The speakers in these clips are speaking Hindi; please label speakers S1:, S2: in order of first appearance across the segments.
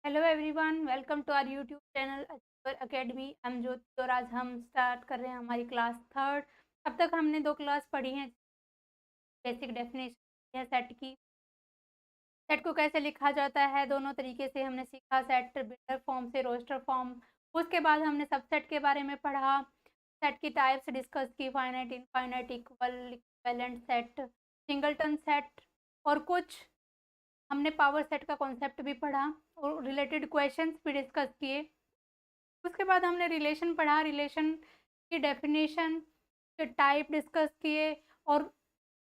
S1: Hello everyone, welcome to our YouTube channel achiever academy. हम ज्योति और आज हम स्टार्ट कर रहे हैं हमारी क्लास थर्ड। अब तक हमने दो क्लास पढ़ी हैं। बेसिक डेफिनेशन है सेट की, सेट को कैसे लिखा जाता है दोनों तरीके से हमने सीखा, सेट बिल्डर फॉर्म से रोस्टर फॉर्म। उसके बाद हमने सबसेट के बारे में पढ़ा, सेट की टाइप्स डिस्कस की, finite, infinite, equal, equivalent set, singleton set और कुछ हमने पावर सेट का कॉन्सेप्ट भी पढ़ा और रिलेटेड क्वेश्चंस भी डिस्कस किए। उसके बाद हमने रिलेशन पढ़ा, रिलेशन की डेफिनेशन के टाइप डिस्कस किए और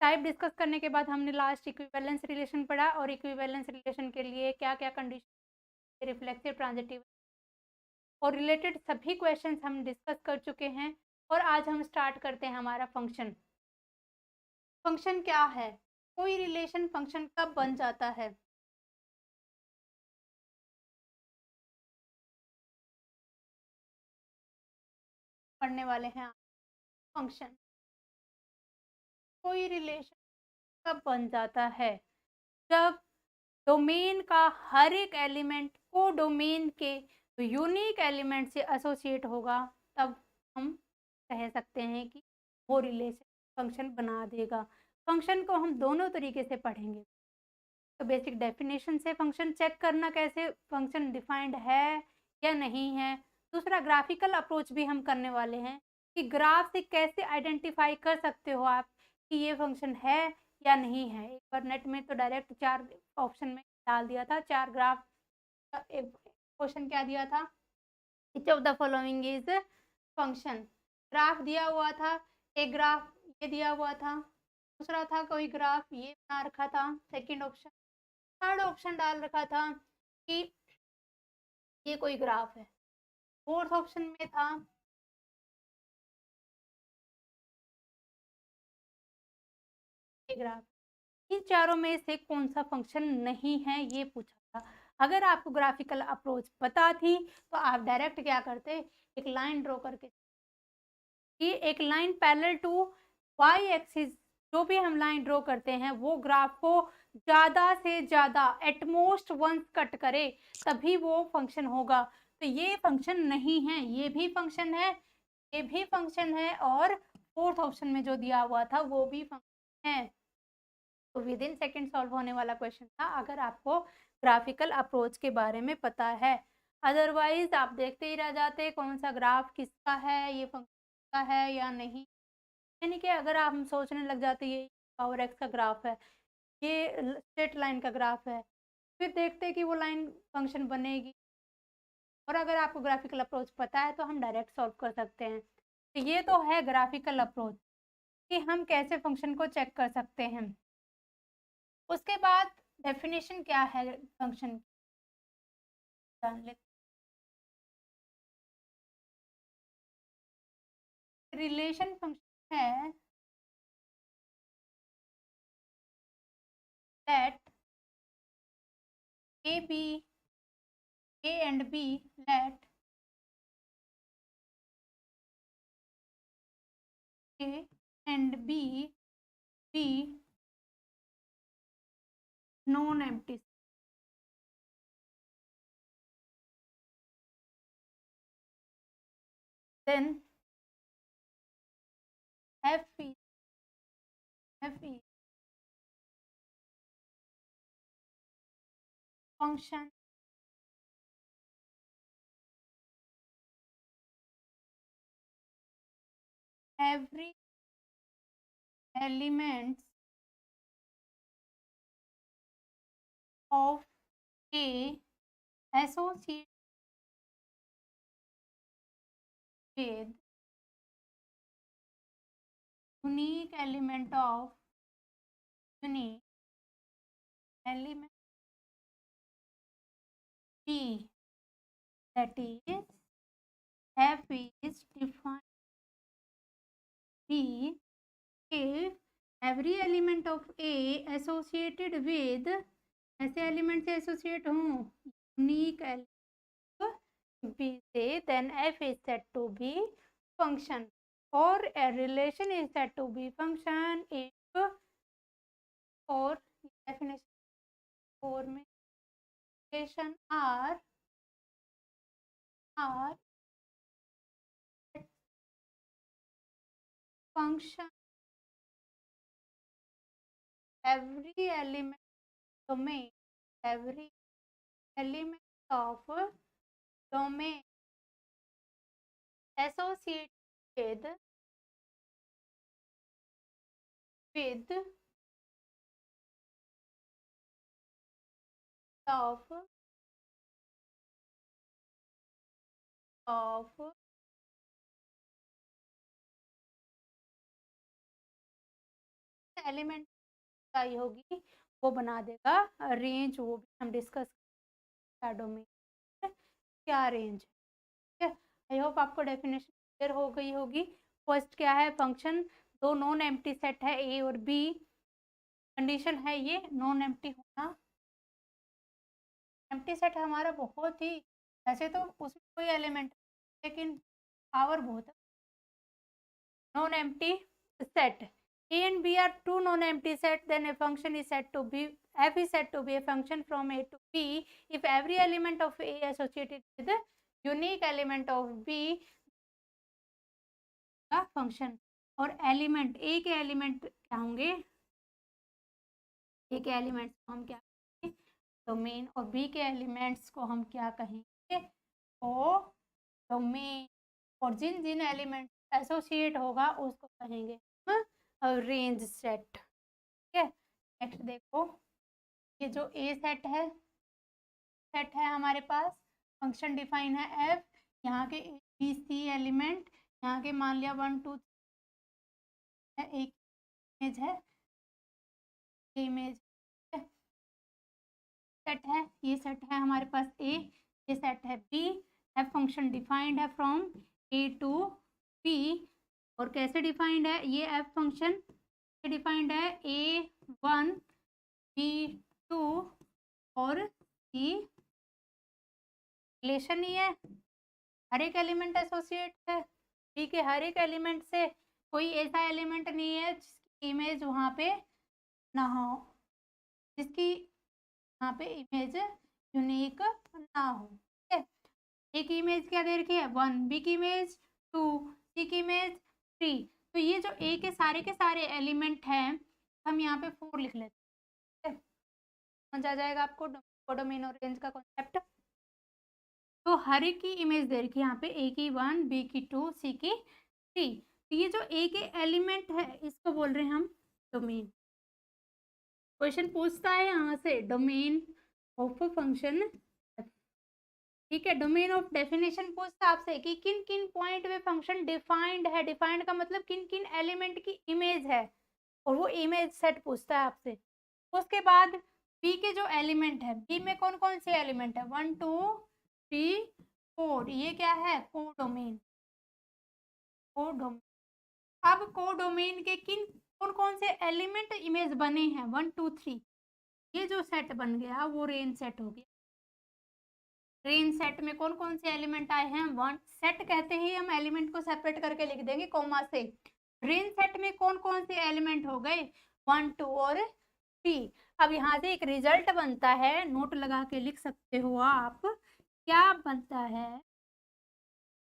S1: टाइप डिस्कस करने के बाद हमने लास्ट इक्विवेलेंस रिलेशन पढ़ा और इक्विवेलेंस रिलेशन के लिए क्या क्या कंडीशन, रिफ्लेक्सिव, ट्रांजिटिव और रिलेटेड सभी क्वेश्चंस हम डिस्कस कर चुके हैं। और आज हम स्टार्ट करते हैं हमारा फंक्शन। फंक्शन क्या है? कोई रिलेशन फंक्शन कब बन जाता है? पढ़ने वाले हैं फंक्शन। कोई रिलेशन कब बन जाता है? जब डोमेन का हर एक एलिमेंट को डोमेन के यूनिक एलिमेंट से एसोसिएट होगा, तब हम कह सकते हैं कि वो रिलेशन फंक्शन बना देगा। फंक्शन को हम दोनों तरीके से पढ़ेंगे। तो बेसिक डेफिनेशन से फंक्शन चेक करना, कैसे फंक्शन डिफाइंड है या नहीं है। दूसरा ग्राफिकल अप्रोच भी हम करने वाले हैं कि ग्राफ से कैसे आइडेंटिफाई कर सकते हो आप कि ये फंक्शन है या नहीं है। एक बार नेट में तो डायरेक्ट 4 ऑप्शन में डाल दिया था, 4 ग्राफ का एक क्वेश्चन क्या दिया था, विच of the following is function. Graph दिया हुआ था, एक ग्राफ ये दिया हुआ था, दूसरा था कोई ग्राफ ये बना रखा था, सेकंड ऑप्शन, थर्ड ऑप्शन डाल रखा था कि ये कोई ग्राफ है, फोर्थ ऑप्शन में था ये ग्राफ। इन चारों में से कौन सा फंक्शन नहीं है ये पूछा था। अगर आपको ग्राफिकल अप्रोच पता थी तो आप डायरेक्ट क्या करते, एक लाइन ड्रॉ करके, कि एक line parallel to y axis, जो भी हम लाइन ड्रॉ करते हैं वो ग्राफ को ज़्यादा से ज़्यादा एटमोस्ट वंस कट करे, तभी वो फंक्शन होगा। तो ये फंक्शन नहीं है, ये भी फंक्शन है, ये भी फंक्शन है और फोर्थ ऑप्शन में जो दिया हुआ था वो भी फंक्शन है। तो विद इन सेकेंड सॉल्व होने वाला क्वेश्चन था, अगर आपको ग्राफिकल अप्रोच के बारे में पता है। अदरवाइज आप देखते ही रह जाते कौन सा ग्राफ किसका है, ये फंक्शन का है या नहीं। यानी कि अगर आप सोचने लग जाते ये पावर एक्स का ग्राफ है, ये स्ट्रेट लाइन का ग्राफ है, फिर देखते कि वो लाइन फंक्शन बनेगी। और अगर आपको ग्राफिकल अप्रोच पता है तो हम डायरेक्ट सॉल्व कर सकते हैं। तो ये तो है ग्राफिकल अप्रोच कि हम कैसे फंक्शन को चेक कर सकते हैं। उसके बाद डेफिनेशन क्या है फंक्शन की, जान लेते। रिलेशन फंक्शन है that a and b, let a and b be non-empty, then f is function every elements of a associated with unique element of unique element b, that is f is defined b if every element of a associated with, ऐसे एलिमेंट से एसोसिएट हों यूनिक एलिमेंट b से, then f is said to be function or a relation is said to be function if, और डेफिनेशन 4 में relation are function every element domain, every element of domain associated with of element I होगी वो बना देगा रेंज। वो भी हम डिस्कस क्या डोमेन क्या रेंज। ठीक है, आई होप आपको डेफिनेशन क्लियर हो गई होगी। फर्स्ट क्या है, फंक्शन दो नॉन एम्प्टी सेट है ए और बी, कंडीशन है ये नॉन एम्प्टी होना। एम्प्टी सेट हमारा बहुत ही, वैसे तो उसमें कोई एलिमेंट लेकिन पावर बहुत है। Non empty set A and B are two non-empty sets, then a function is said to be, f is said to be a function from A to B if every element of A associated with the unique element of B का फंक्शन। और एलिमेंट A के एलिमेंट क्या होंगे, A के एलिमेंट्स को हम क्या कहेंगे डोमेन, और B के एलिमेंट्स को हम क्या कहेंगे ओ डोमेन, और जिन जिन एलिमेंट एसोसिएट होगा उसको कहेंगे रेंज सेट। ठीक है, नेक्स्ट देखो, ये जो ए सेट है हमारे पास, फंक्शन डिफाइन है एफ, यहाँ के बी सी एलिमेंट, यहाँ के मान लिया 1 2 एक इमेज है, इमेज सेट है, ये सेट है हमारे पास ए, ये सेट है बी, एफ फंक्शन डिफाइंड है फ्रॉम ए टू बी। और कैसे डिफाइंड है ये एफ फंक्शन, डिफाइंड है A1 B2 और C रिलेशन ही है, हर एक एलिमेंट एसोसिएट है। ठीक है, हर एक एलिमेंट से कोई ऐसा एलिमेंट नहीं है जिसकी इमेज वहाँ पे ना हो, जिसकी यहाँ पे इमेज यूनिक ना हो। ठीक है, ए की इमेज क्या दे रखी है 1, बी की इमेज 2, सी की इमेज 3। तो ये जो ए के सारे एलिमेंट हैं हम यहाँ पे 4 लिख लेते हैं, समझ आ जाएगा आपको डोमेन और रेंज का कॉन्सेप्ट। तो हर एक की इमेज दे रखी है यहाँ पे, ए की 1, बी की 2, सी की 3। तो ये जो ए के एलिमेंट है इसको बोल रहे हैं हम डोमेन। क्वेश्चन पूछता है यहाँ से डोमेन ऑफ फंक्शन। ठीक है, डोमेन ऑफ डेफिनेशन पूछता है आपसे कि किन किन पॉइंट में फंक्शन डिफाइंड है। डिफाइंड का मतलब किन किन एलिमेंट की इमेज है, और वो इमेज सेट पूछता है आपसे। उसके बाद बी के जो एलिमेंट है, बी में कौन कौन से एलिमेंट है 1 2 3 4, ये क्या है कोडोमेन। अब कोडोमेन के किन कौन कौन से एलिमेंट इमेज बने हैं 1 2 3, ये जो सेट बन गया वो रेंज सेट हो गया। रेंज सेट में कौन कौन से एलिमेंट आए हैं, वन सेट कहते ही हम एलिमेंट को सेपरेट करके लिख देंगे कॉमा से। रेंज सेट में कौन कौन से एलिमेंट हो गए 1 2 और 3। अब यहाँ से एक रिजल्ट बनता है, नोट लगा के लिख सकते हो आप, क्या बनता है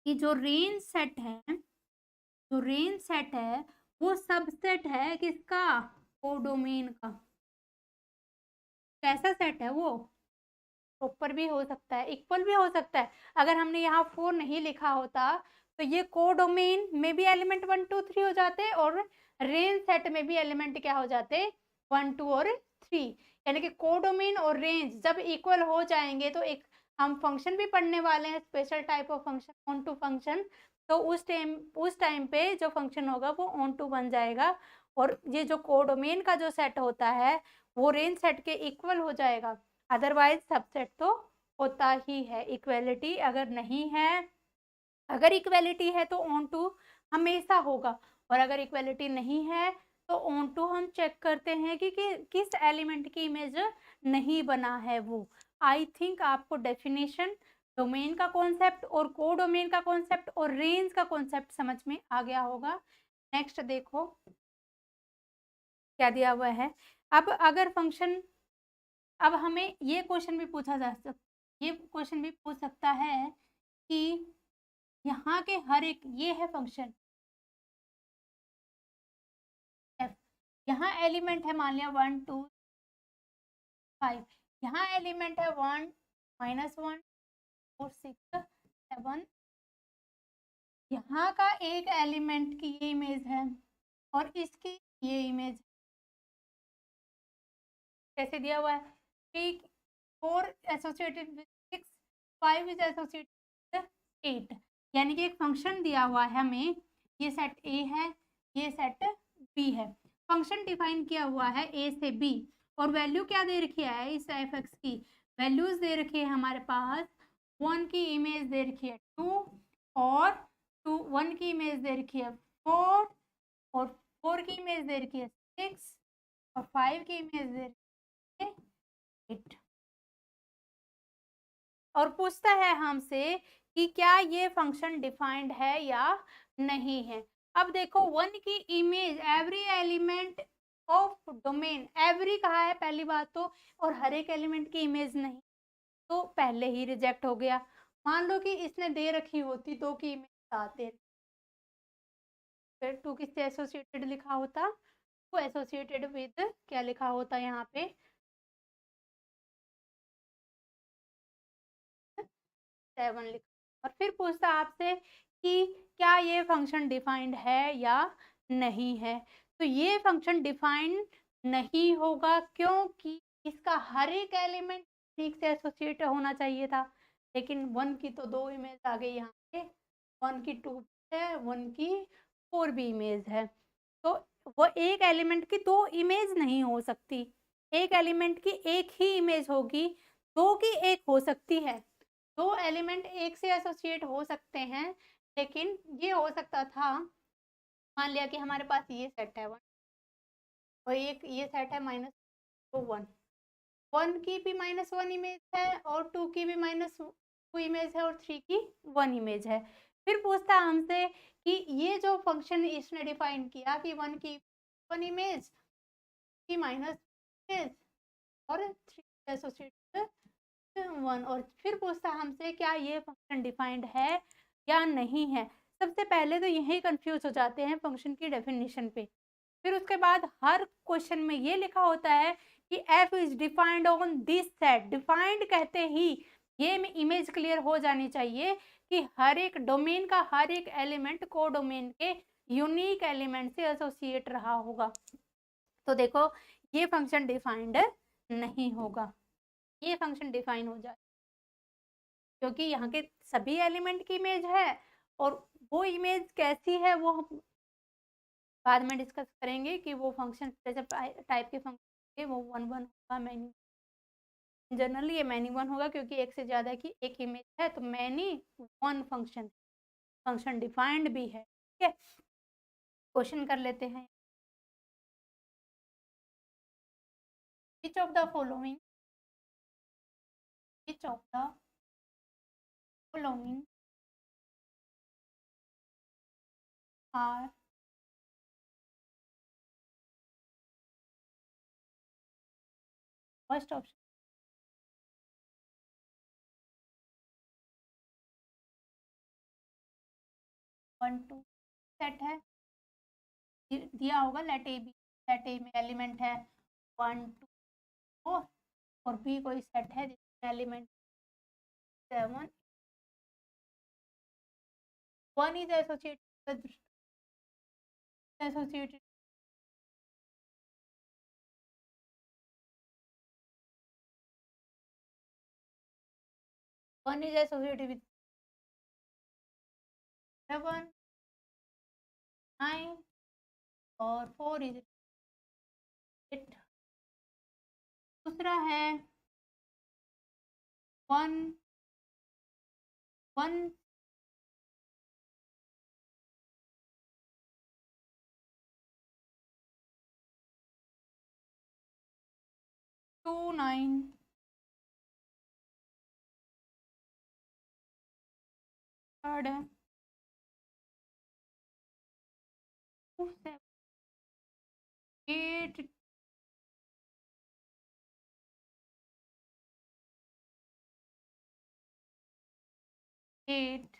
S1: कि जो रेंज सेट है वो सबसेट है किसका कोडोमेन का। कैसा सेट है वो, प्रॉपर भी हो सकता है, इक्वल भी हो सकता है। अगर हमने यहाँ 4 नहीं लिखा होता तो ये कोडोमेन में भी एलिमेंट 1 2 3 हो जाते, और रेंज सेट में भी एलिमेंट क्या हो जाते 1 2 और 3। यानी कि कोडोमेन और रेंज जब इक्वल हो जाएंगे तो एक हम फंक्शन भी पढ़ने वाले हैं, special type of function onto function. तो उस टाइम पे जो फंक्शन होगा वो ऑन टू बन जाएगा, और ये जो कोडोमेन का जो सेट होता है वो रेंज सेट के इक्वल हो जाएगा। अदरवाइज सबसेट तो होता ही है। इक्वेलिटी अगर नहीं है, अगर इक्वेलिटी है तो ऑन टू हमेशा होगा, और अगर इक्वेलिटी नहीं है तो ऑन टू हम चेक करते हैं कि किस एलिमेंट की इमेज नहीं बना है वो। आई थिंक आपको डेफिनेशन, डोमेन का कॉन्सेप्ट और कोडोमेन का कॉन्सेप्ट और रेंज का कॉन्सेप्ट समझ में आ गया होगा। नेक्स्ट देखो क्या दिया हुआ है। अब अगर फंक्शन अब हमें ये क्वेश्चन भी पूछा जा सकता, ये क्वेश्चन भी पूछ सकता है कि यहाँ के हर एक, ये है फंक्शन एफ, यहाँ एलिमेंट है मान लिया 1 2 5, यहाँ एलिमेंट है 1 -1 4 6 7, यहाँ का एक एलिमेंट की ये इमेज है और इसकी ये इमेज कैसे दिया हुआ है कि 4 associated with 6, 5 is associated with 8, यानी कि एक फंक्शन दिया हुआ है हमें, ये सेट ए है, ये सेट बी है, फंक्शन डिफाइन किया हुआ है ए से बी, और वैल्यू क्या दे रखी है इस एफ एक्स की, वैल्यूज दे रखी है हमारे पास, 1 की इमेज दे रखी है 2, और 1 की इमेज दे रखी है 4, और 4 की इमेज दे रखी है 6, और 5 की इमेज दे रखी है 8, और पूछता है हमसे कि क्या ये फंक्शन डिफाइंड है या नहीं है। अब देखो 1 की image, every element of domain, every कहा है पहली बात तो, और हर एक एलिमेंट की इमेज नहीं, तो पहले ही रिजेक्ट हो गया। मान लो कि इसने दे रखी होती 2 की इमेज 7 दे, फिर 2 किससे एसोसिएटेड लिखा होता, वो एसोसिएटेड विद क्या लिखा होता यहाँ पे 7 लिखा, और फिर पूछता आपसे कि क्या ये फंक्शन डिफाइंड है या नहीं है। तो ये फंक्शन डिफाइंड नहीं होगा क्योंकि इसका हर एक एलिमेंट ठीक से एसोसिएट होना चाहिए था, लेकिन 1 की तो 2 इमेज आ गई यहाँ पे, 1 की 2 है, 1 की 4 भी इमेज है, तो वो एक एलिमेंट की 2 इमेज नहीं हो सकती, एक एलिमेंट की एक ही इमेज होगी, 2 की एक हो सकती है, 2 एलिमेंट एक से एसोसिएट हो सकते हैं, लेकिन ये हो सकता था, मान लिया कि हमारे पास ये सेट है 1 और एक ये सेट है -1, 1 की भी -1 इमेज है और 2 की भी -2 इमेज है और 3 की 1 इमेज है। फिर पूछता है हमसे कि ये जो फंक्शन इसने डिफाइन किया कि 1 की 1 इमेज की माइनस इमेज और 3 एसोसिएटेड 1, और फिर पूछता हमसे क्या ये फंक्शन डिफाइंड है या नहीं है। सबसे पहले तो यही कंफ्यूज हो जाते हैं फंक्शन की डेफिनेशन पे, फिर उसके बाद हर क्वेश्चन में ये लिखा होता है कि f is defined on this set, defined कहते ही ये में इमेज क्लियर हो जानी चाहिए कि हर एक डोमेन का हर एक एलिमेंट को डोमेन के यूनिक एलिमेंट से एसोसिएट रहा होगा। तो देखो ये फंक्शन डिफाइंड नहीं होगा, ये फंक्शन डिफाइन हो जाए क्योंकि यहाँ के सभी एलिमेंट की इमेज है, और वो इमेज कैसी है वो हम बाद में डिस्कस करेंगे कि वो फंक्शन जैसे टाइप के फंक्शन वो 1 1 होगा, मैनी जनरली ये मैनी 1 होगा क्योंकि एक से ज़्यादा की एक इमेज है, तो मैनी 1 फंक्शन, फंक्शन डिफाइंड भी है। ठीक है, क्वेश्चन कर लेते हैं। Which of the following, which of the following are first option 1 2 set है, दिया होगा let A B, let A में एलिमेंट है 1 2 4, और बी कोई सेट है जिसमें element 7, 1 is associated 1 is associated with 7 9 और 4 is 8। दूसरा है 1 1 2 9, थर्ड है 2 7 8 8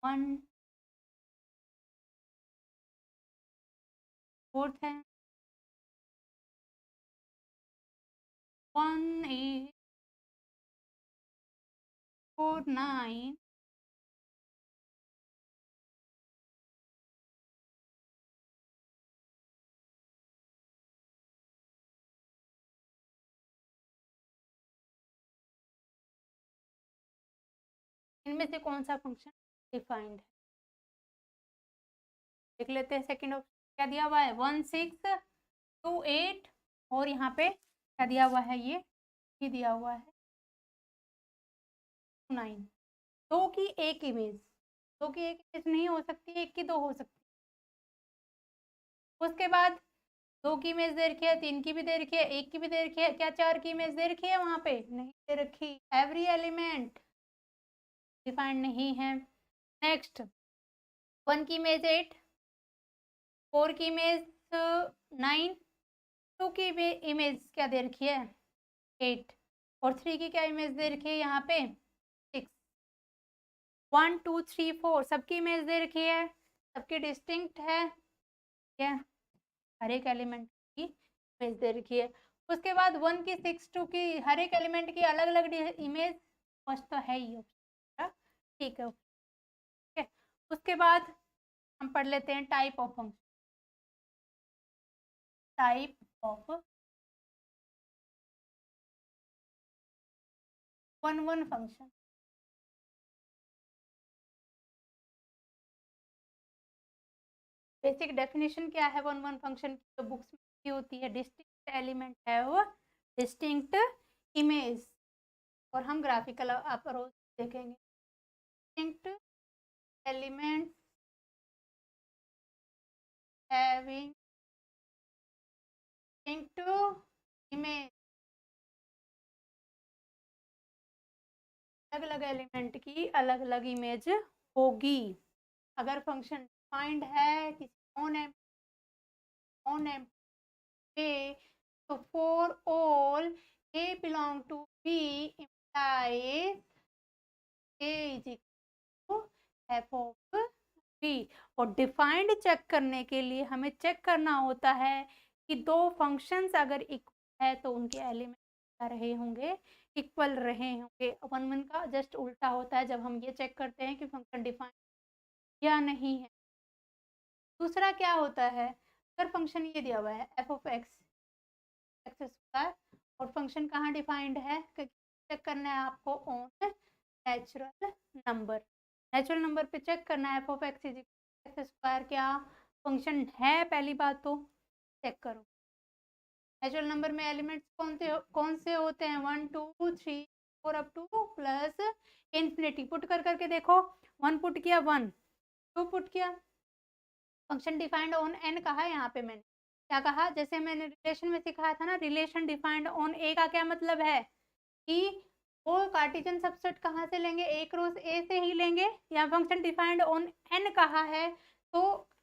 S1: 1 4th है 1 8 4 9 इनमें से कौन सा फंक्शन डिफाइंड है? देख लेते हैं। सेकंड ऑप्शन क्या दिया हुआ है 1 6 2 8 और यहाँ पे क्या दिया हुआ है, ये दिया हुआ है 9। दो की एक इमेज, दो की एक इमेज नहीं हो सकती, एक की दो हो सकती। उसके बाद दो की इमेज दे रखी है, तीन की भी दे रखी है, एक की भी दे रखी है, क्या चार की इमेज दे रखी है? वहां पे नहीं दे रखी। एवरी एलिमेंट डिफाइंड नहीं है। नेक्स्ट 1 की इमेज 8, 4 की इमेज 9, 2 की इमेज क्या दे रखी है 8 और 3 की क्या इमेज दे रखी है यहाँ पे 6। 1 2 3 4 सबकी इमेज दे रखी है, सबकी डिस्टिंक्ट है, क्या हर एक एलिमेंट की इमेज दे रखी है। उसके बाद 1 की 6 2 की हर एक एलिमेंट की अलग अलग इमेज फर्स्ट तो है ही ऑप्शन, ठीक है ठीक है। उसके बाद हम पढ़ लेते हैं type of function. Type of 1 function. Basic definition क्या है 1 फंक्शन की, तो बुक्स में होती है डिस्टिंक्ट एलिमेंट है वो डिस्टिंक्ट इमेज। और हम ग्राफिकल अप्रोच देखेंगे। Distinct element having distinct image, अलग अलग एलिमेंट की अलग अलग इमेज होगी। अगर फंक्शन डिफाइंड है किसी ओन एम पे, तो for all A belong to B implies a is equal to f of b। और डिफाइंड चेक करने के लिए हमें चेक करना होता है कि दो फंक्शंस अगर इक्वल है तो उनके एलिमेंट क्या रहे होंगे, इक्वल रहे होंगे। 1 का जस्ट उल्टा होता है जब हम ये चेक करते हैं कि फंक्शन डिफाइंड या नहीं है। दूसरा क्या होता है, अगर फंक्शन ये दिया हुआ है f of x x square और फंक्शन कहाँ डिफाइंड है, चेक करना है आपको on natural number. Natural number पे चेक करना है F of x is x square क्या फंक्शन है। पहली बात तो चेक करो नेचुरल नंबर में एलिमेंट्स कौन से होते हैं 1 2 3 4 up two plus infinity. Put कर करके देखो 1 पुट किया 1, 2 पुट किया, फंक्शन डिफाइंड ऑन एन कहा है। यहाँ पे मैंने क्या कहा, जैसे मैंने रिलेशन में सिखाया था ना, रिलेशन डिफाइंड ऑन ए का क्या मतलब है कि वो कार्टेशियन सबसेट कहाँ से लेंगे, ए क्रॉस ए से ही लेंगे। या फंक्शन डिफाइंड ऑन एन कहा है तो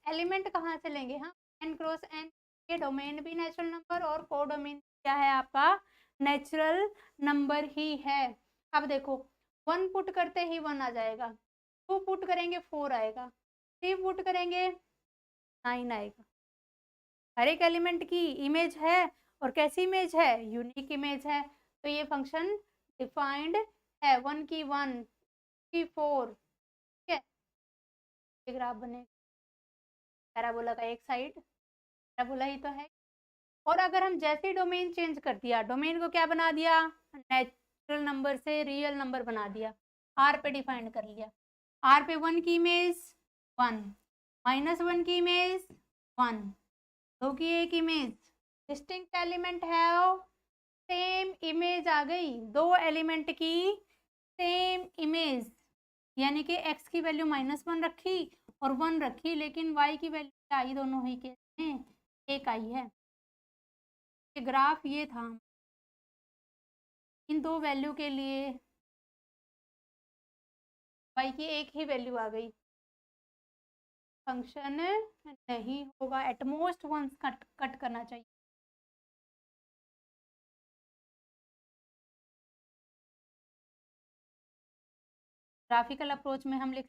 S1: एलिमेंट कहाँ से लेंगे, हाँ एन क्रॉस एन। ये डोमेन भी नेचुरल नंबर और कोडोमेन क्या है आपका नेचुरल नंबर ही है। अब देखो 1 पुट करते ही 1 आ जाएगा, 2 पुट करेंगे 4 आएगा, 3 पुट करेंगे 9 आएगा। हर एक एलिमेंट की इमेज है और कैसी इमेज है, यूनिक इमेज है। तो ये फंक्शन डिफाइंड है 1 की 1 की 4, ठीक है। ये ग्राफ बने पैराबोला का एक साइड पैराबोला ही तो है। और अगर हम जैसे डोमेन चेंज कर दिया, डोमेन को क्या बना दिया, नेचुरल नंबर से रियल नंबर बना दिया, आर पे डिफाइंड कर लिया। आर पे 1 की इमेज 1, -1 की इमेज 1, 2 की एक इमेज, डिस्टिंक्ट एलिमेंट है सेम इमेज आ गई, दो एलिमेंट की सेम इमेज। यानी कि x की वैल्यू -1 रखी और 1 रखी, लेकिन y की वैल्यू आई दोनों ही केस में एक आई है। ये ग्राफ ये था, इन दो वैल्यू के लिए y की एक ही वैल्यू आ गई, फंक्शन नहीं होगा, एटमोस्ट वंस कट करना चाहिए। ग्राफिकल अप्रोच में हम लिख,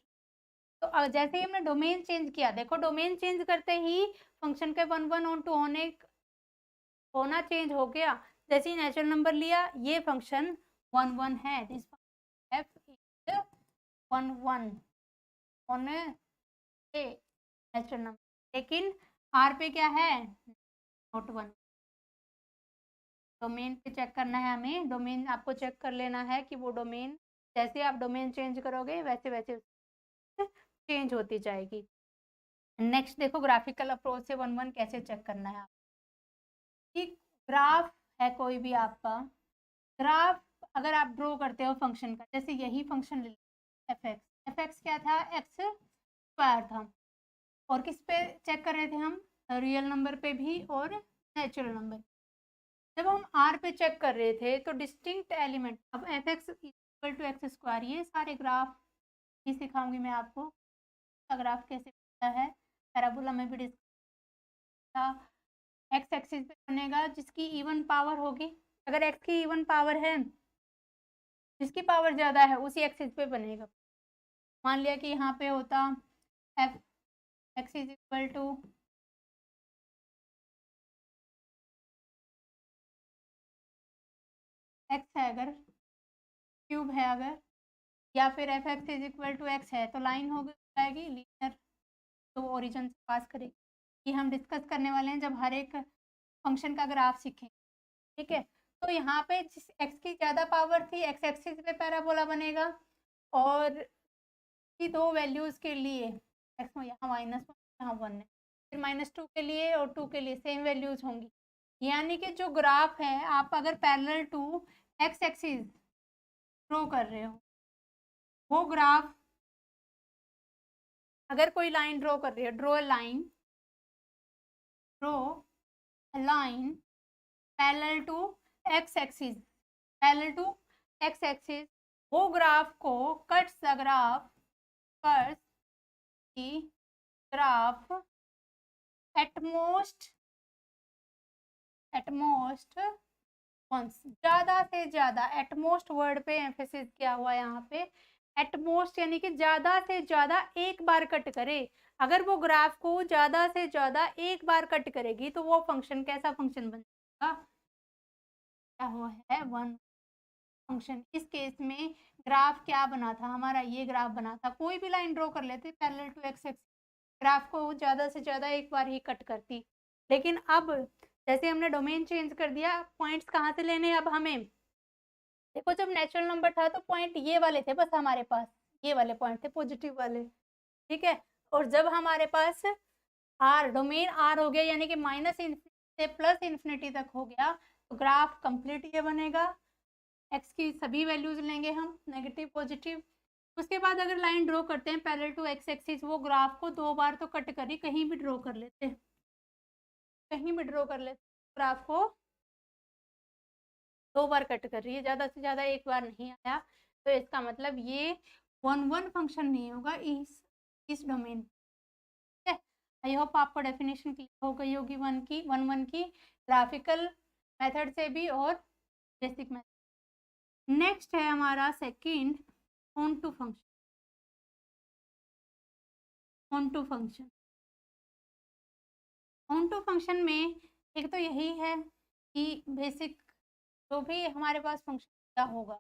S1: तो जैसे ही हमने डोमेन चेंज किया, देखो डोमेन चेंज करते ही फंक्शन के 1 1 ऑन 2 होना चेंज हो गया। जैसे ही नेचुरल नंबर लिया, ये फंक्शन 1 1 है, this f is 1 1 on a natural number, लेकिन r पे क्या है, नॉट 1। डोमेन पे चेक करना है हमें, डोमेन आपको चेक कर लेना है कि वो डोमेन, जैसे आप डोमेन चेंज करोगे वैसे वैसे चेंज होती जाएगी। नेक्स्ट देखो ग्राफिकल अप्रोच से 1 1 कैसे चेक करना है। कि ग्राफ है कोई भी आपका ग्राफ, अगर आप ड्रॉ करते हो फंक्शन का, जैसे यही फंक्शन ले एफ एक्स क्या था, एक्स स्क्वायर था, और किस पे चेक कर रहे थे हम, रियल नंबर पे भी और नेचुरल नंबर। जब हम आर पे चेक कर रहे थे तो डिस्टिंक्ट एलिमेंट, अब f x equal to x square, ये सारे ग्राफ ही सिखाऊंगी मैं आपको, ग्राफ कैसे बनता है, पैराबोला में भी डिस्कस, एक्स एक्सिस पे बनेगा जिसकी इवन पावर होगी, अगर एक्स की इवन पावर है, जिसकी पावर ज़्यादा है उसी एक्सिस पे बनेगा। मान लिया कि यहाँ पे होता f x is equal to x है, अगर क्यूब है अगर, या फिर f x is equal to x है, तो लाइन हो जाएगी लीनियर, तो ओरिजिन से पास करेगी। ये हम डिस्कस करने वाले हैं जब हर एक फंक्शन का ग्राफ सीखें, ठीक है। तो यहाँ पे जिस एक्स की ज़्यादा पावर थी, एक्स एक्सिस पे पैराबोला बनेगा, और की दो वैल्यूज़ के लिए, एक्स में यहाँ माइनस यहाँ 1 है, फिर -2 के लिए और 2 के लिए सेम वैल्यूज़ होंगी। यानी कि जो ग्राफ है, आप अगर parallel to x axis draw कर रहे हो, वो ग्राफ, अगर कोई लाइन ड्रॉ कर रही है, draw line parallel to x axis, parallel to x axis, वो ग्राफ को cuts the graph at most once, ज़्यादा से ज़्यादा, एटमोस्ट वर्ड पे एम्फेसिस किया हुआ है यहाँ पे, एटमोस्ट यानी कि ज़्यादा से ज़्यादा एक बार कट करे। अगर वो ग्राफ को ज़्यादा से ज़्यादा एक बार कट करेगी तो वो फंक्शन कैसा फंक्शन बन जाएगा, क्या हुआ है, 1 फंक्शन। इस केस में ग्राफ क्या बना था हमारा, ये ग्राफ बना था, कोई भी लाइन ड्रॉ कर लेते parallel to x axis, graph को ज़्यादा से ज़्यादा एक बार ही कट करती। लेकिन अब जैसे हमने डोमेन चेंज कर दिया, पॉइंट्स कहाँ से लेने अब हमें, देखो जब नेचुरल नंबर था तो पॉइंट ये वाले थे बस हमारे पास, ये वाले पॉइंट थे पॉजिटिव वाले, ठीक है। और जब हमारे पास आर, डोमेन आर हो गया, यानी कि माइनस से प्लस इन्फिनिटी तक हो गया, तो ग्राफ कंप्लीट ये बनेगा। एक्स की सभी वैल्यूज लेंगे हम, नेगेटिव पॉजिटिव। उसके बाद अगर लाइन ड्रॉ करते हैं पैरेलल टू एक्स एक्सिस, वो ग्राफ को 2 बार तो कट करी, कहीं भी ड्रॉ कर लेते हैं, कहीं भी ड्रॉ कर लेते, ग्राफ को 2 बार कट कर रही है, ज़्यादा से ज़्यादा एक बार नहीं आया, तो इसका मतलब ये 1 1 फंक्शन नहीं होगा इस डोमेन। ठीक है, आई होप आपको डेफिनेशन क्लियर हो गई होगी 1 1 की, ग्राफिकल मेथड से भी और बेसिक मेथड। नेक्स्ट है हमारा second, onto function. Onto function, onto function में एक तो यही है कि बेसिक जो भी हमारे पास फंक्शन होगा,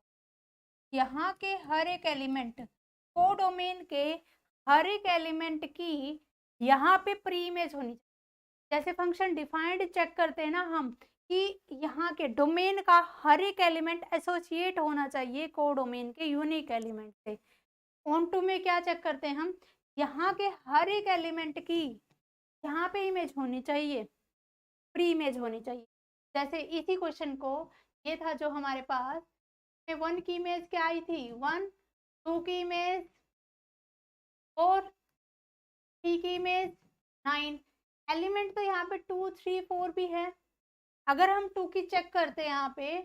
S1: यहाँ के हर एक एलिमेंट, कोडोमेन के हर एक एलिमेंट की यहाँ पे प्री इमेज होनी चाहिए। जैसे फंक्शन डिफाइंड चेक करते हैं ना हम, कि यहाँ के डोमेन का हर एक एलिमेंट एसोसिएट होना चाहिए कोडोमेन के यूनिक एलिमेंट से। ऑन टू में क्या चेक करते हैं हम, यहाँ के हर एक एलिमेंट की यहाँ पे इमेज होनी चाहिए, प्री इमेज होनी चाहिए। जैसे इसी क्वेश्चन को, ये था जो हमारे पास 1 की इमेज क्या आई थी, 1, 2 की इमेज 4, 3 की इमेज 9, एलिमेंट तो यहाँ पे 2 3 4 भी है। अगर हम 2 की चेक करते हैं यहाँ पे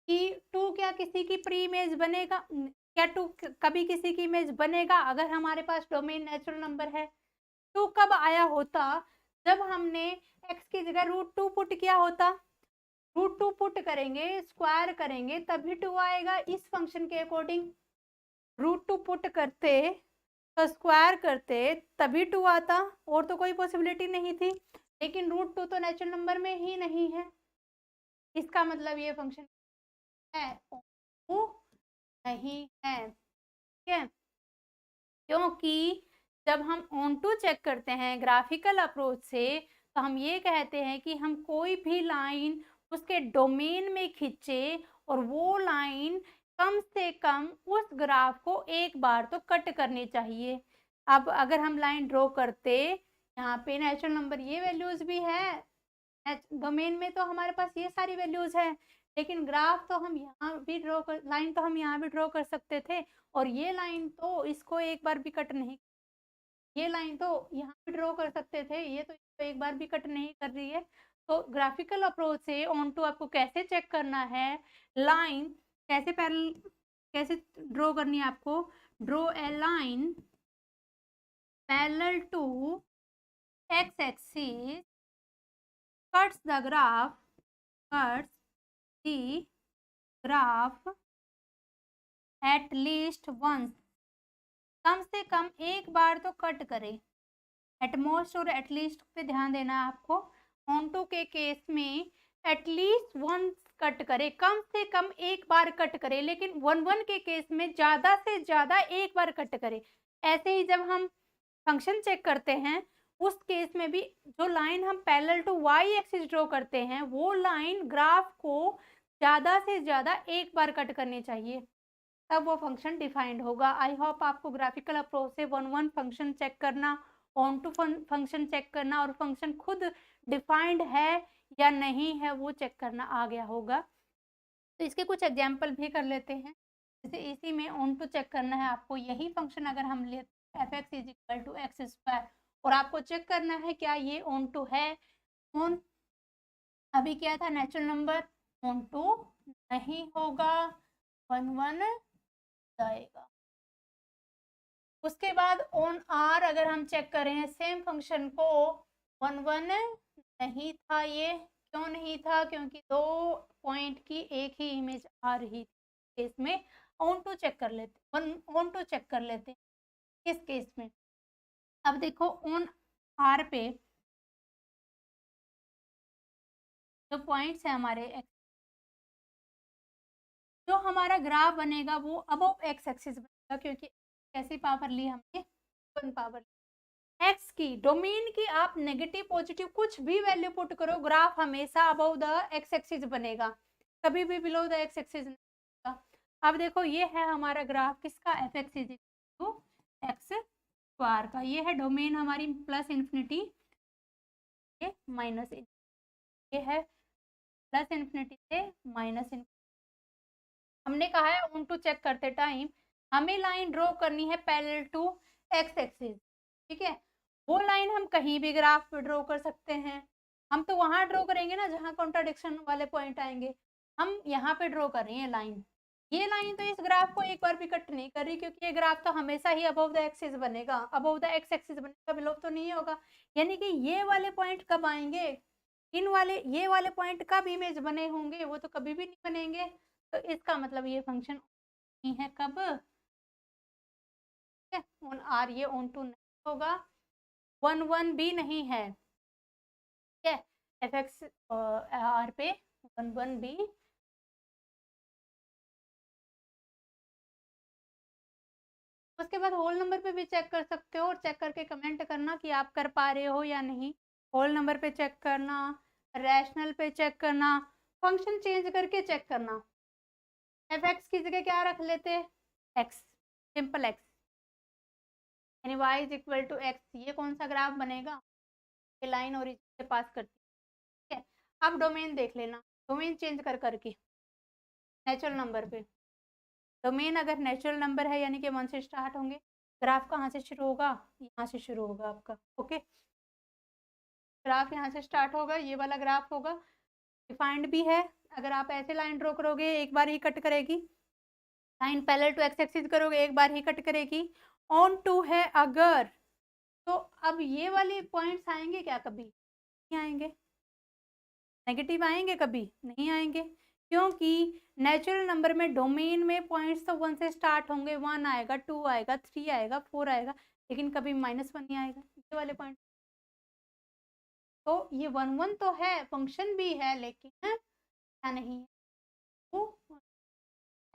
S1: कि 2 क्या किसी की प्री इमेज बनेगा, क्या 2 कभी किसी की इमेज बनेगा, अगर हमारे पास डोमेन नेचुरल नंबर है। 2 कब आया होता, जब हमने x की जगह √2 पुट किया होता, √2 पुट करेंगे, स्क्वायर करेंगे, तभी 2 आएगा इस फंक्शन के अकॉर्डिंग। √2 पुट करते तो स्क्वायर करते तभी 2 आता, और तो कोई पॉसिबिलिटी नहीं थी। लेकिन √2 तो नेचुरल नंबर में ही नहीं है, इसका मतलब ये फंक्शन है वो नहीं है। ठीक है, क्योंकि जब हम ऑन टू चेक करते हैं ग्राफिकल अप्रोच से, तो हम ये कहते हैं कि हम कोई भी लाइन उसके डोमेन में खींचे और वो लाइन कम से कम उस ग्राफ को एक बार तो कट करनी चाहिए। अब अगर हम लाइन ड्रॉ करते, यहाँ पे नेचुरल नंबर ये वैल्यूज भी है, डोमेन में तो हमारे पास ये सारी वैल्यूज है, लेकिन ग्राफ तो हम यहाँ भी ड्रॉ कर, लाइन तो हम यहाँ भी ड्रॉ कर सकते थे, और ये लाइन तो इसको एक बार भी कट नहीं, ये लाइन तो यहाँ भी ड्रॉ कर सकते थे, ये तो इसको एक बार भी कट नहीं कर रही है। तो ग्राफिकल अप्रोच से ऑन टू आपको कैसे चेक करना है, लाइन कैसे पैरेलल कैसे ड्रॉ करनी है आपको, draw a line parallel to x axis cuts the graph at least once, कम से कम एक बार तो कट करे। एटमोस्ट और एटलीस्ट पे ध्यान देना है आपको। ऑन टू के केस में एटलीस्ट वंस कट करे, कम से कम एक बार कट करे, लेकिन वन के केस में ज़्यादा से ज़्यादा एक बार कट करे। ऐसे ही जब हम फंक्शन चेक करते हैं, उस केस में भी जो लाइन हम parallel to y axis draw करते हैं, वो लाइन ग्राफ को ज़्यादा से ज़्यादा एक बार कट करनी चाहिए, तब वो फंक्शन डिफाइंड होगा। आई होप आपको ग्राफिकल अप्रोच से वन फंक्शन चेक करना, ऑन टू फंक्शन चेक करना और फंक्शन खुद डिफाइंड है या नहीं है वो चेक करना आ गया होगा। तो इसके कुछ एग्जाम्पल भी कर लेते हैं। जैसे इसी में ऑन टू चेक करना है आपको, यही फंक्शन अगर हम ले f(x = x²) और आपको चेक करना है क्या ये ऑन टू है। ऑन अभी क्या था, नेचुरल नंबर, ऑन टू नहीं होगा, 1 जाएगा। उसके बाद ऑन आर अगर हम चेक करें सेम फंक्शन को, 1 नहीं था, ये क्यों नहीं था, क्योंकि 2 पॉइंट की एक ही इमेज आ रही थी। इसमें ऑन टू चेक कर लेते, ऑन टू चेक कर लेते किस केस में। अब देखो ऑन आर पे जो पॉइंट्स है हमारे, जो हमारा ग्राफ बनेगा वो अबव एक्स एक्सिस बनेगा, क्योंकि कैसी पावर ली हमने, 1 पावर। एक्स की डोमेन की आप नेगेटिव पॉजिटिव कुछ भी वैल्यू पुट करो, ग्राफ हमेशा अबव द एक्स एक्सिस बनेगा, कभी भी बिलो द एक्स एक्सिस नहीं बनेगा। अब देखो ये है हमारा ग्राफ किसका, f(x = x²) का, ये है डोमेन हमारी प्लस इन्फिनिटी, ये माइनस, ये है प्लस इन्फिनिटी से माइनस इन्फिनिटी। हमने कहा है ऑन टू चेक करते टाइम हमें लाइन ड्रॉ करनी है पैरेलल टू एक्स एक्सिस। ठीक है, वो लाइन हम कहीं भी ग्राफ पे ड्रॉ कर सकते हैं, हम तो वहां ड्रॉ करेंगे ना जहां कॉन्ट्राडिक्शन वाले पॉइंट आएंगे। हम यहाँ पे ड्रॉ कर रहे हैं लाइन, ये लाइन तो इस ग्राफ को एक बार भी कट नहीं कर रही, क्योंकि ये ग्राफ तो हमेशा ही अबव द एक्सिस बनेगा, अबव द एक्स एक्सिस बनेगा, बिलो तो नहीं होगा। यानी कि ये वाले पॉइंट कब आएंगे, इन वाले ये वाले पॉइंट कब इमेज बने होंगे, वो तो कभी भी नहीं बनेंगे। तो इसका मतलब ये फंक्शन नहीं है कब, ऑन आर, ये ऑन टू नहीं होगा, 1 भी नहीं है। ठीक है, f(x) आर पे 1 भी। उसके बाद होल नंबर पे भी चेक कर सकते हो, और चेक करके कमेंट करना कि आप कर पा रहे हो या नहीं। होल नंबर पे चेक करना, रैशनल पे चेक करना, फंक्शन चेंज करके चेक करना। f(x) की जगह क्या रख लेते, x, सिंपल x, यानी y = x। ये कौन सा ग्राफ बनेगा, ये लाइन ओरिजिन से पास करती है। ठीक है, अब डोमेन देख लेना, डोमेन चेंज कर करके नेचुरल नंबर पे। डोमेन अगर नेचुरल नंबर है यानी कि 1 से स्टार्ट होंगे, ग्राफ कहाँ से शुरू होगा, यहाँ से शुरू होगा आपका। ओके, ग्राफ यहाँ से स्टार्ट होगा, ये वाला ग्राफ होगा, डिफाइंड भी है। अगर आप ऐसे लाइन ड्रॉ करोगे एक बार ही कट करेगी, line parallel to x axis करोगे एक बार ही कट करेगी। ऑन टू है अगर, तो अब ये वाले पॉइंट्स आएंगे क्या, कभी नहीं आएंगे, नेगेटिव आएंगे, कभी नहीं आएंगे, क्योंकि नेचुरल नंबर में डोमेन में पॉइंट्स तो 1 से स्टार्ट होंगे, 1 आएगा, 2 आएगा, 3 आएगा, 4 आएगा, लेकिन कभी -1 नहीं आएगा, ये वाले पॉइंट। तो ये 1 1 तो है, फंक्शन भी है, लेकिन क्या नहीं है। तो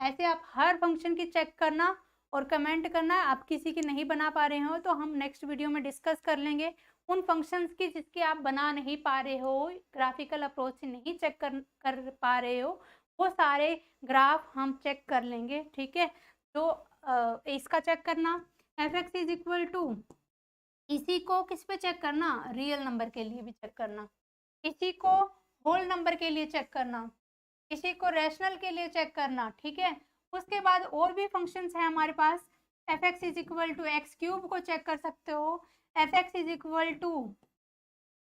S1: ऐसे आप हर फंक्शन की चेक करना और कमेंट करना। आप किसी की नहीं बना पा रहे हो तो हम नेक्स्ट वीडियो में डिस्कस कर लेंगे उन फंक्शंस की जिसकी आप बना नहीं पा रहे हो, ग्राफिकल अप्रोच से नहीं चेक कर पा रहे हो, वो सारे ग्राफ हम चेक कर लेंगे, ठीक है। तो इसका चेक करना f(x) इज इक्वल टू, इसी को किस पे चेक करना, रियल नंबर के लिए भी चेक करना, इसी को होल नंबर के लिए चेक करना, इसी को रैशनल के लिए चेक करना, ठीक है। उसके बाद और भी फंक्शंस हैं हमारे पास, f(x) is equal to x cube को चेक कर सकते हो, f(x) इज इक्वल टू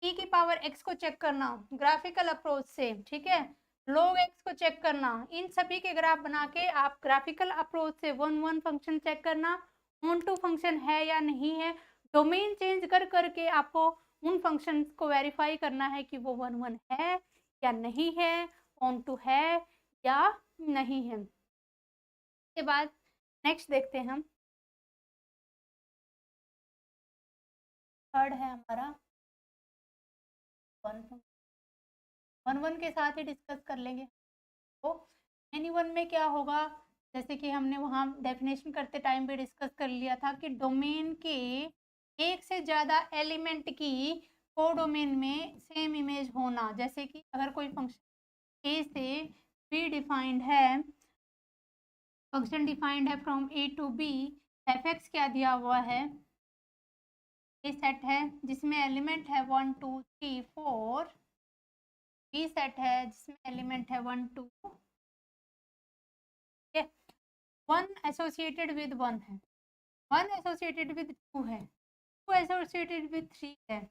S1: e की पावर x को चेक करना ग्राफिकल अप्रोच से, ठीक है। log x को चेक करना, इन सभी के ग्राफ बना के आप ग्राफिकल अप्रोच से 1 1 फंक्शन चेक करना ऑन टू फंक्शन है या नहीं है। डोमेन चेंज कर करके आपको उन फंक्शंस को वेरीफाई करना है कि वो 1 1 है या नहीं है, ऑन टू है या नहीं है। उसके बाद नेक्स्ट देखते हैं हम, थर्ड है हमारा 1 1 के साथ ही डिस्कस कर लेंगे। तो एनी1 में क्या होगा, जैसे कि हमने वहाँ डेफिनेशन करते टाइम भी डिस्कस कर लिया था कि डोमेन के एक से ज़्यादा एलिमेंट की कोडोमेन में सेम इमेज होना। जैसे कि अगर कोई फंक्शन ए से बी डिफाइंड है, फंक्शन डिफाइंड है from A to B, f(x) क्या दिया हुआ है, ए सेट है जिसमें एलिमेंट है 1 2 3 4, बी सेट है जिसमें एलिमेंट है 1 2, 1 एसोसिएटेड विद 1 है, 1 एसोसिएटेड विद 2 है, 2 एसोसिएटेड विद 3 है,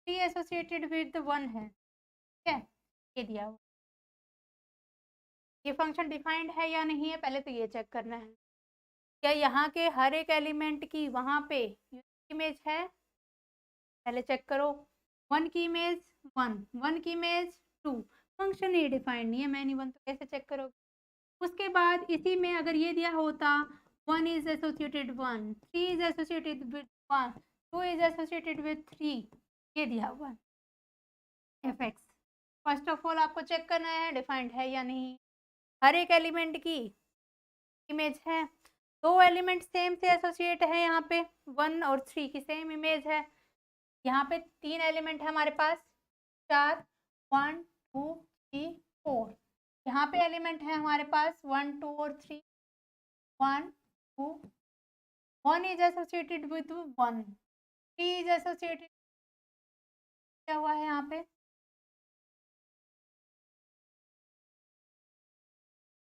S1: 3 एसोसिएटेड विद 1 है, ठीक है। ये दिया हुआ, ये फंक्शन डिफाइंड है या नहीं है, पहले तो ये चेक करना है। क्या यहाँ के हर एक एलिमेंट की वहाँ पे इमेज है, पहले चेक करो। 1 की इमेज 1, 1 की इमेज 2, फंक्शन ये डिफाइंड नहीं है, मैंने 1 तो कैसे चेक करोगे। उसके बाद इसी में अगर ये दिया होता 1 is associated 1, 3 is associated with 1, 2 is associated with 3, ये दिया हुआ f(x). फर्स्ट ऑफ ऑल आपको चेक करना है डिफाइंड है या नहीं। हर एक एलिमेंट की इमेज है, 2 एलिमेंट सेम से एसोसिएट है, यहाँ पे 1 और 3 की सेम इमेज है। यहाँ पे 3 एलिमेंट है हमारे पास, 4, 1 2 3 4। यहाँ पे एलिमेंट है हमारे पास 1 2 और 3, 1 2, 1 is associated with 1, 3 is associated क्या हुआ है यहाँ पे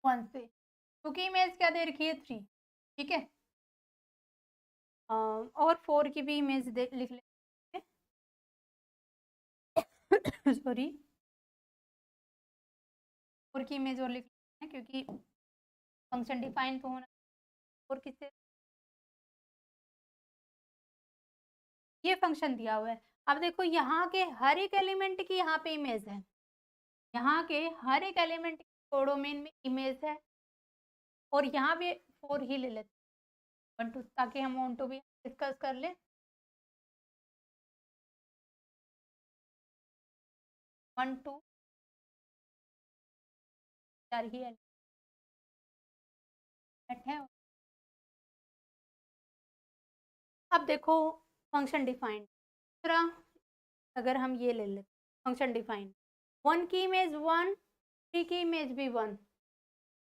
S1: 1 से, क्योंकि इमेज क्या दे रखी है 3, ठीक है। और 4 की भी इमेज लिख लेते हैं सॉरी, 4 की इमेज और लिख लेते हैं क्योंकि फंक्शन डिफाइन तो होना। और किससे, ये फंक्शन दिया हुआ है। अब देखो यहाँ के हर एक एलिमेंट की यहाँ पे इमेज है, यहाँ के हर एक एलिमेंट की कोडोमेन में इमेज है, और यहाँ भी 4 ही ले लेते हैं 1 2, ताकि हम 1 2 भी डिस्कस कर ले। 1 2 4 ही एलिमेंट है। अब देखो फंक्शन डिफाइंड, दूसरा अगर हम ये ले लेते फंक्शन डिफाइंड, 1 की इमेज 1, 3 की इमेज भी 1,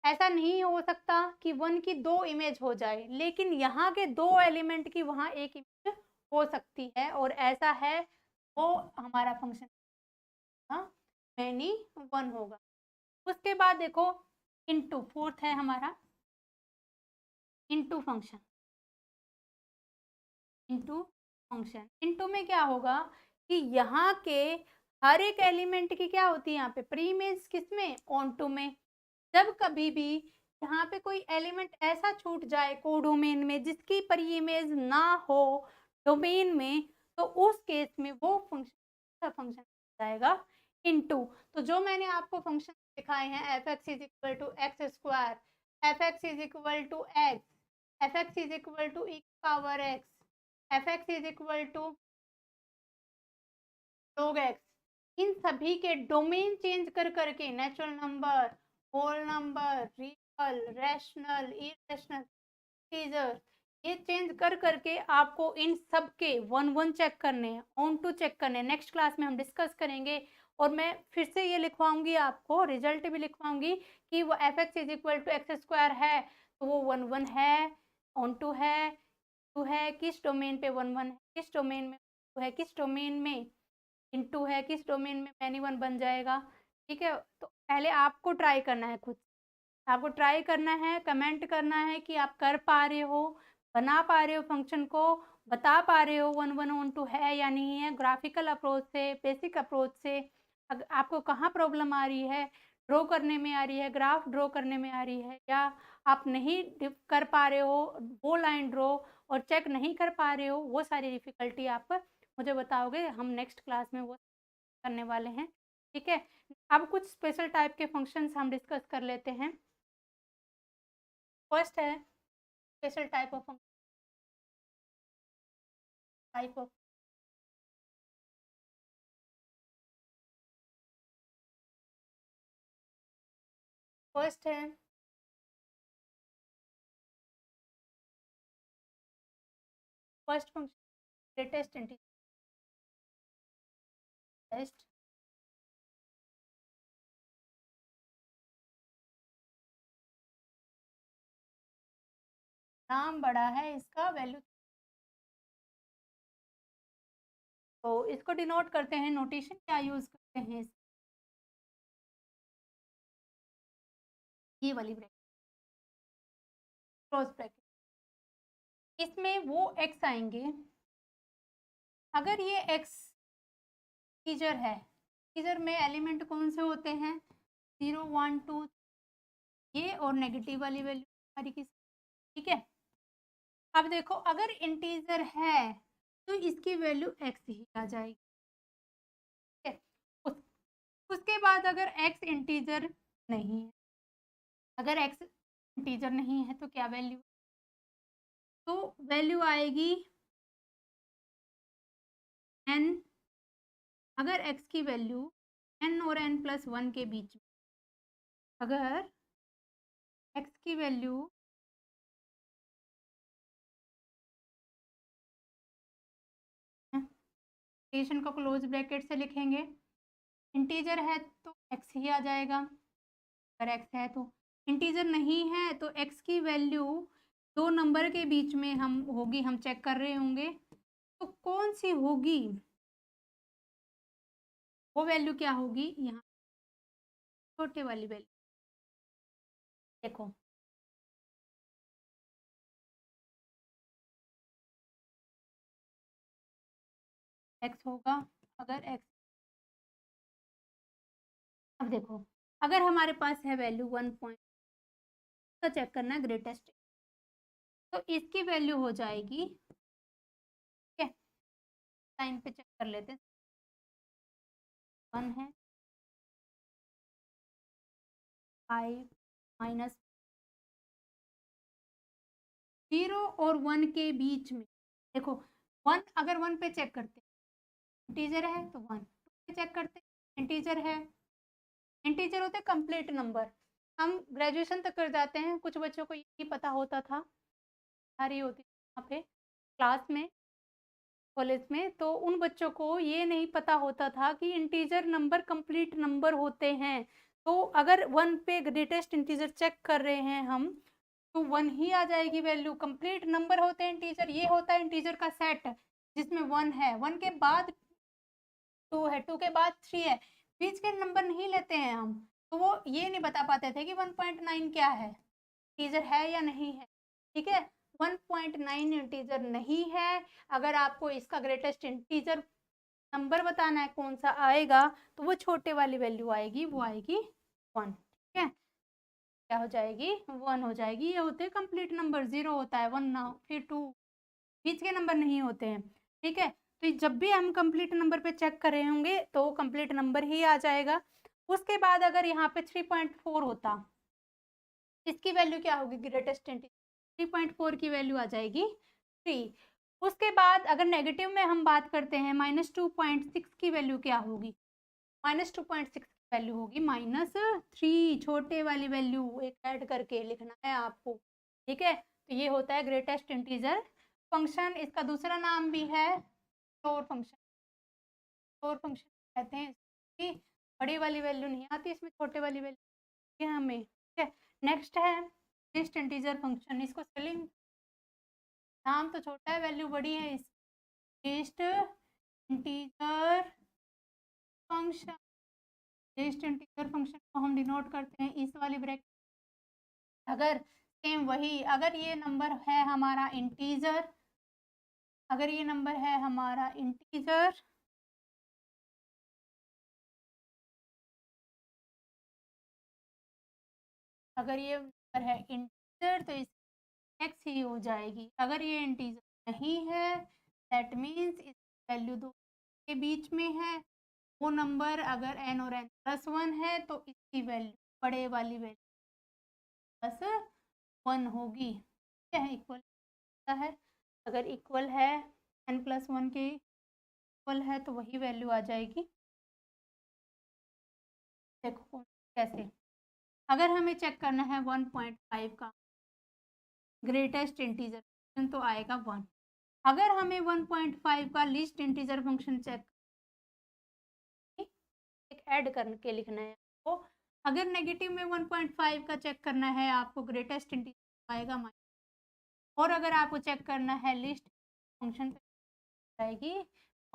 S1: ऐसा नहीं हो सकता कि 1 की 2 इमेज हो जाए, लेकिन यहाँ के 2 एलिमेंट की वहाँ एक इमेज हो सकती है, और ऐसा है वो हमारा फंक्शन मैनी 1 होगा। उसके बाद देखो इनटू, फोर्थ है हमारा into function, into function. Into में क्या होगा कि यहाँ के हर एक एलिमेंट की क्या होती है यहाँ पे प्री इमेज, किसमें ऑन टू में। जब कभी भी यहाँ पे कोई एलिमेंट ऐसा छूट जाए कोडोमेन में जिसकी प्री इमेज ना हो डोमेन में, तो उस केस में वो फंक्शन जाएगा इनटू। तो जो मैंने आपको फंक्शन दिखाए हैं f x is equal to x square, f x is equal to x, f x is equal to e power x, f x is equal to log x, इन सभी के डोमेन चेंज कर करके natural number, whole number, real, rational, irrational, integer, ये चेंज कर करके आपको इन सब के वन वन चेक करने हैं, ऑन टू चेक करने हैं। नेक्स्ट क्लास में हम डिस्कस करेंगे और मैं फिर से ये लिखवाऊंगी, आपको रिजल्ट भी लिखवाऊंगी कि वो f x is equal to x square है तो वो वन वन है, ऑन टू है, टू है, किस डोमेन पे वन वन है, किस डोमेन में टू है, किस डोमेन में इनटू है, किस डोमेन में मैनी वन बन जाएगा। ठीक है, तो पहले आपको ट्राई करना है, खुद आपको ट्राई करना है, कमेंट करना है कि आप कर पा रहे हो, बना पा रहे हो फंक्शन को, बता पा रहे हो वन वन ऑन टू है या नहीं है। ग्राफिकल अप्रोच से, बेसिक अप्रोच से आपको कहाँ प्रॉब्लम आ रही है, ड्रॉ करने में आ रही है, ग्राफ ड्रॉ करने में आ रही है, या आप नहीं कर पा रहे हो वो लाइन ड्रॉ और चेक नहीं कर पा रहे हो, वो सारी डिफ़िकल्टी आप मुझे बताओगे, हम नेक्स्ट क्लास में वो करने वाले हैं। ठीक है, अब कुछ स्पेशल टाइप के फंक्शंस हम डिस्कस कर लेते हैं। फर्स्ट है स्पेशल टाइप ऑफ फर्स्ट है first function greatest integer test, नाम बड़ा है इसका, वैल्यू, तो इसको डिनोट करते हैं, नोटेशन क्या यूज करते हैं, ये वाली ब्रैकेट, क्रॉस ब्रैकेट, इसमें वो x आएंगे। अगर ये x इंटीजर है, इंटीजर में एलिमेंट कौन से होते हैं, 0 1 2, ये और नेगेटिव वाली वैल्यू हमारी किस, ठीक है। अब देखो अगर इंटीजर है तो इसकी वैल्यू x ही आ जाएगी, ठीक है। उसके बाद अगर x इंटीजर नहीं है, अगर x इंटीजर नहीं है तो क्या वैल्यू, तो वैल्यू आएगी n, अगर x की वैल्यू n और n प्लस वन के बीच में, अगर x की वैल्यू नोटेशन को क्लोज ब्रैकेट से लिखेंगे, इंटीजर है तो x ही आ जाएगा, अगर x है तो, इंटीजर नहीं है तो x की वैल्यू दो नंबर के बीच में हम होगी, हम चेक कर रहे होंगे तो कौन सी होगी, वो वैल्यू क्या होगी, यहाँ छोटे वाली वैल्यू, देखो x होगा, अगर x, अब देखो अगर हमारे पास है वैल्यू 1 पॉइंट, तो चेक करना है ग्रेटेस्ट, तो इसकी वैल्यू हो जाएगी, ठीक है, लाइन पे चेक कर लेते हैं, 1 है, 5 माइनस 0 और 1 के बीच में, देखो 1, अगर 1 पे चेक करते हैं इंटीजर है तो 1, 2 पे चेक करते हैं इंटीजर है, इंटीजर होते कंप्लीट नंबर, हम ग्रेजुएशन तक कर जाते हैं, कुछ बच्चों को ये पता होता था, सारी होती वहाँ पे क्लास में, कॉलेज में, तो उन बच्चों को ये नहीं पता होता था कि इंटीजर नंबर कंप्लीट नंबर होते हैं, तो अगर 1 पे ग्रेटेस्ट इंटीजर चेक कर रहे हैं हम तो 1 ही आ जाएगी वैल्यू, कंप्लीट नंबर होते हैं इंटीजर, ये होता है इंटीजर का सेट जिसमें 1 है, 1 के बाद 2 है, 2 के बाद 3 है, बीच के नंबर नहीं लेते हैं हम, तो वो ये नहीं बता पाते थे कि 1.9 क्या है, इंटीजर है या नहीं है, ठीक है। 1.9 इंटीजर नहीं है, अगर आपको इसका ग्रेटेस्ट इंटीजर नंबर बताना है कौन सा आएगा तो वो छोटे वाली वैल्यू आएगी, वो आएगी 1, ठीक है, क्या हो जाएगी 1 हो जाएगी, ये होते हैं कंप्लीट नंबर, 0 होता है, 1 ना फिर 2, बीच के नंबर नहीं होते हैं, ठीक है। तो जब भी हम कंप्लीट नंबर पे चेक कर रहे होंगे तो कंप्लीट नंबर ही आ जाएगा, उसके बाद अगर यहाँ पे 3.4 होता, इसकी वैल्यू क्या होगी, ग्रेटेस्ट इंटीजर 3.4 की वैल्यू आ जाएगी 3। उसके बाद अगर नेगेटिव में हम बात करते हैं, -2.6 की वैल्यू क्या होगी, -2.6 की वैल्यू होगी -3, छोटे वाली वैल्यू एक ऐड करके लिखना है आपको, ठीक है। तो ये होता है ग्रेटेस्ट इंटीजर फंक्शन। इसका दूसरा नाम भी है स्टोर फंक्शन। स्टोर फंक्शन कहते हैं कि बड़ी वाली वैल्यू नहीं आती इसमें, छोटे वाली वैल्यू है हमें, ठीक है। नेक्स्ट है लिस्ट इंटीजर फंक्शन। इसको स्पेलिंग, नाम तो छोटा है वैल्यू बड़ी है, इस list integer function. List integer function को हम डिनोट करते हैं इस वाली ब्रैकेट। अगर सेम वही, अगर ये नंबर है हमारा इंटीजर, अगर ये नंबर है हमारा इंटीजर, अगर ये नंबर है इंटीजर तो इस एक्स ही हो जाएगी। अगर ये इंटीजर नहीं है दैट मीन्स इस वैल्यू 2 के बीच में है। वो नंबर अगर n और n+1 है तो इसकी वैल्यू, बड़े वाली वैल्यू +1 होगी, ठीक है, इक्वल है। अगर इक्वल है n+1 के इक्वल है तो वही वैल्यू आ जाएगी। देखो कैसे, अगर हमें चेक करना है 1.5 का ग्रेटेस्ट इंटीजर तो आएगा 1। अगर हमें 1.5 का लीस्ट इंटीजर फंक्शन चेक एक ऐड करके लिखना है आपको, अगर नेगेटिव में 1.5 का चेक करना है आपको, ग्रेटेस्ट इंटीजर आएगा -, और अगर आपको चेक करना है लिस्ट फंक्शन आएगी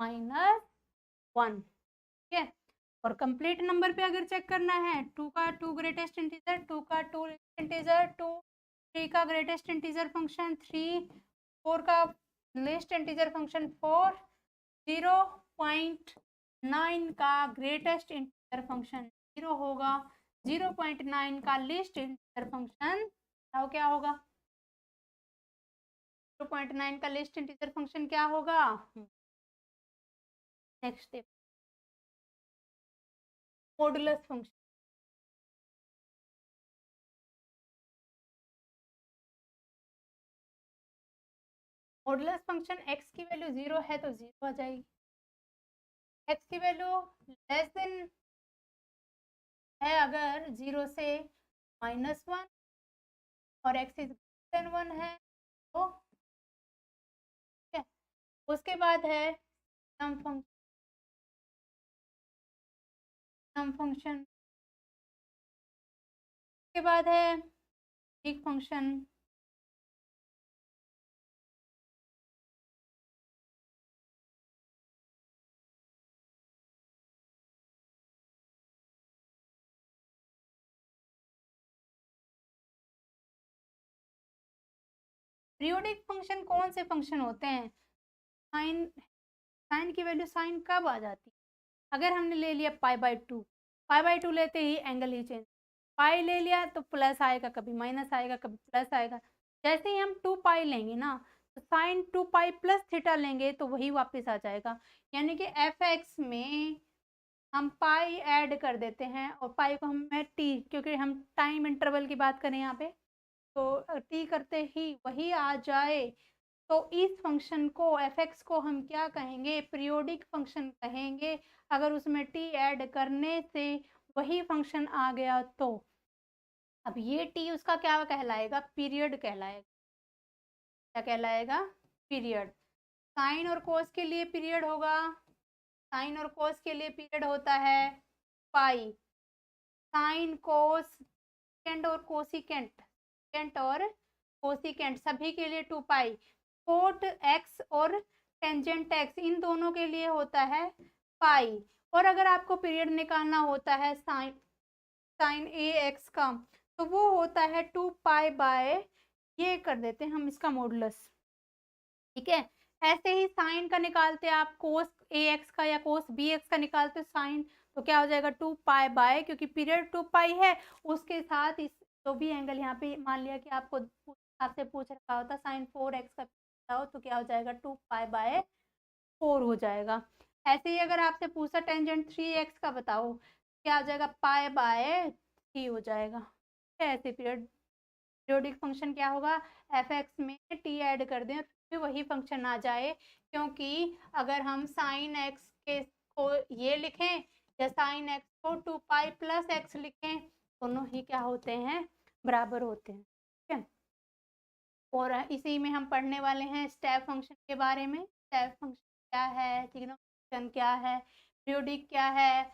S1: -1, ठीक है। और कंप्लीट नंबर पे अगर चेक करना है, 2 का 2 ग्रेटेस्ट इंटीजर, 2 का 2 इंटीजर, 2 3 का ग्रेटेस्ट इंटीजर फंक्शन 3, 4 का लिस्ट इंटीजर फंक्शन 4, 0.9 का ग्रेटेस्ट इंटीजर फंक्शन 0 होगा, 0.9 का लिस्ट इंटीजर फंक्शन क्या होगा, 0.9 का लिस्ट इंटीजर फंक्शन क्या होगा। Next modulus function. Modulus function x की वैल्यू 0 है तो 0 आ जाएगी, x की वैल्यू लेस देन है अगर 0 से -1 और x इज ग्रेटर देन 1 है तो, ठीक है। उसके बाद है सम फंक्शन, उसके बाद है बिग फंक्शन, पीरियोडिक फंक्शन कौन से फंक्शन होते हैं, साइन, साइन की वैल्यू साइन कब आ जाती है, अगर हमने ले लिया π/2, π/2 लेते ही एंगल ही चेंज, पाई ले लिया तो प्लस आएगा, कभी माइनस आएगा, कभी प्लस आएगा। जैसे ही हम 2π लेंगे ना तो साइन 2π प्लस थीटा लेंगे तो वही वापस आ जाएगा। यानी कि fx में हम पाई ऐड कर देते हैं और पाई को हम टी, क्योंकि हम टाइम इंटरवल की बात करें यहाँ पे, तो टी करते ही वही आ जाए तो इस फंक्शन को fx को हम क्या कहेंगे, पीरियोडिक फंक्शन कहेंगे। अगर उसमें t ऐड करने से वही फंक्शन आ गया तो अब ये t उसका क्या कहलाएगा, पीरियड कहलाएगा। क्या कहलाएगा, पीरियड। साइन और कोस के लिए पीरियड होगा, साइन और कोस के लिए पीरियड होता है पाई। साइन कोस सेकेंड और कोसिकेंट, सेकेंट और कोसिकेंट सभी के लिए 2π। कोट x और टेंजेंट x इन दोनों के लिए होता है पाई। और अगर आपको पीरियड निकालना होता है साइन ax का तो वो होता है 2π/, ये कर देते हैं हम इसका मॉडुलस, ठीक है। ऐसे ही साइन का निकालते हैं आप, कोस ax का या कोस bx का निकालते साइन तो क्या हो जाएगा 2π/, क्योंकि पीरियड 2π है उसके साथ इस जो भी एंगल यहाँ पे मान लिया कि आपको आपसे पूछ रखा होता साइन 4x का बताओ तो क्या हो जाएगा 2π/4 हो जाएगा। ऐसे ही अगर आपसे पूछा टेंजेंट 3x का बताओ क्या आ जाएगा, पाई बाय 3 हो जाएगा। ऐसे पीरियोडिक फंक्शन क्या होगा, एफ एक्स में टी ऐड कर दें फिर वही फंक्शन आ जाए, क्योंकि अगर हम साइन एक्स के को ये लिखें या साइन एक्स को 2 पाई प्लस एक्स लिखें, दोनों ही क्या होते हैं, बराबर होते हैं। ठीक है, और इसी में हम पढ़ने वाले हैं स्टेप फंक्शन के बारे में। स्टेप फंक्शन क्या है, ट्रिग्नोमेट्रिक क्या है, पीरियोडिक क्या है,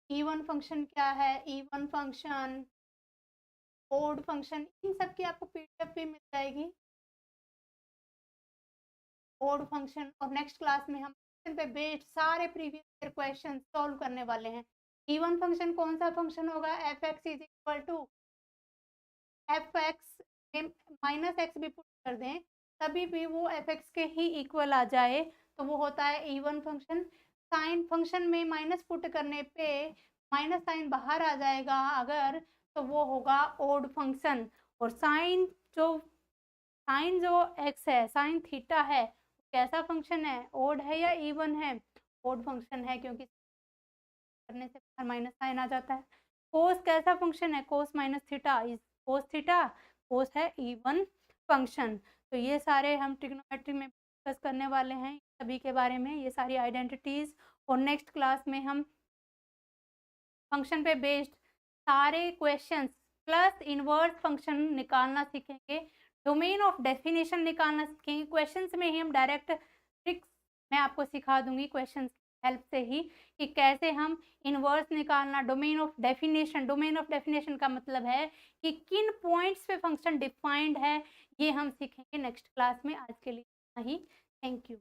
S1: इवन फंक्शन क्या है, इवन फंक्शन, ओड फंक्शन, इन सब की आपको पीडीएफ भी मिल जाएगी, ओड फंक्शन। और नेक्स्ट क्लास में हम फंक्शन पे बेस्ड सारे प्रीवियस ईयर क्वेश्चन सॉल्व करने वाले हैं। इवन फंक्शन कौन सा फंक्शन होगा, f x is equal to f x में माइनस एक्स भी पुट कर दें तभी भी वो एफ एक्स के ही इक्वल आ जाए, तो वो होता है इवन फंक्शन। साइन फंक्शन में माइनस पुट करने पे माइनस साइन बाहर आ जाएगा अगर, तो वो होगा ओड फंक्शन। और साइन जो एक्स है, साइन थीटा है, कैसा फंक्शन है, ओड है या इवन है, ओड फंक्शन है, क्योंकि करने से माइनस साइन आ जाता है। कोस कैसा फंक्शन है, cos minus theta is cos theta, cos है इवन फंक्शन। तो ये सारे हम ट्रिग्नोमेट्री में डिस्कस करने वाले हैं सभी के बारे में, ये सारी आइडेंटिटीज। और नेक्स्ट क्लास में हम फंक्शन पे बेस्ड सारे क्वेश्चंस प्लस इनवर्स फंक्शन निकालना सीखेंगे, डोमेन ऑफ डेफिनेशन निकालना सीखेंगे। क्वेश्चंस में ही हम डायरेक्ट ट्रिक्स मैं आपको सिखा दूंगी क्वेश्चंस की हेल्प से ही, कि कैसे हम इनवर्स निकालना, डोमेन ऑफ डेफिनेशन का मतलब है कि किन पॉइंट्स पे फंक्शन डिफाइंड है, ये हम सीखेंगे नेक्स्ट क्लास में। आज के लिए इतना ही, थैंक यू।